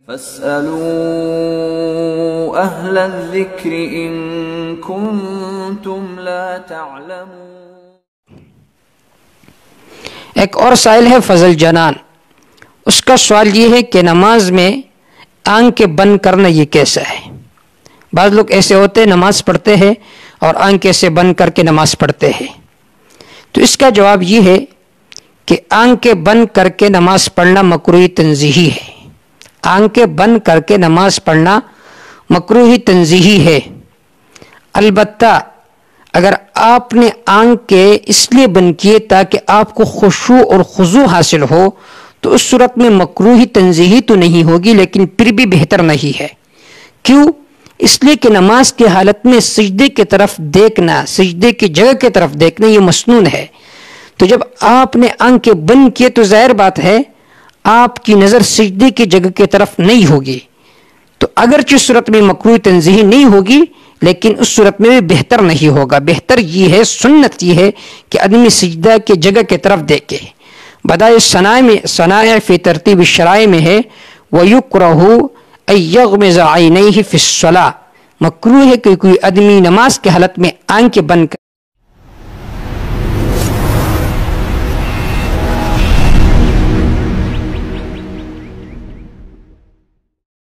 فاسألوا أهل الذكر إن كنتم لا تعلمون۔ ایک اور سائل ہے فضل جنان، اس کا سوال یہ ہے کہ نماز میں آنکھیں بند کرنا یہ کیسا ہے؟ بعض لوگ ایسے ہوتے ہیں نماز پڑھتے ہیں اور آنکھیں سے بند کر کے نماز پڑھتے ہیں، تو اس کا جواب یہ ہے کہ آنکھیں بند کر کے نماز پڑھنا مکروہ تنزیہی ہے۔ آنکھیں بند کر کے نماز پڑھنا مکروہ تنزیہی ہے، البتہ اگر آپ نے آنکھیں اس لیے بند کیے تاکہ آپ کو خشوع اور خضوع حاصل ہو تو اس صورت میں مکروہ تنزیہی تو نہیں ہوگی، لیکن پھر بھی بہتر نہیں ہے۔ کیوں؟ اس لیے کہ نماز کی حالت میں سجدے کی طرف دیکھنا، سجدے کی جگہ کی طرف دیکھنا یہ مسنون ہے، تو جب آپ نے آنکھیں بند کیے تو ظاہر بات ہے آپ کی نظر سجدے کی جگہ کی طرف نہیں ہوگی، تو اگرچہ صورت میں مکروہ تنزیہی نہیں ہوگی لیکن اس صورت میں بھی بہتر نہیں ہوگا۔ بہتر یہ ہے، سنت یہ ہے کہ آدمی سجدہ کی جگہ کی طرف دیکھے۔ بدائع صنائع فی ترتیب الشرائع میں ہے وَيُكْرَهُ أَن يَغْمِضَ عَيْنَيْهِ فِي الصَّلَاةِ، مکروہ ہے کہ کوئی آدمی نماز کی حالت میں آنکھیں بند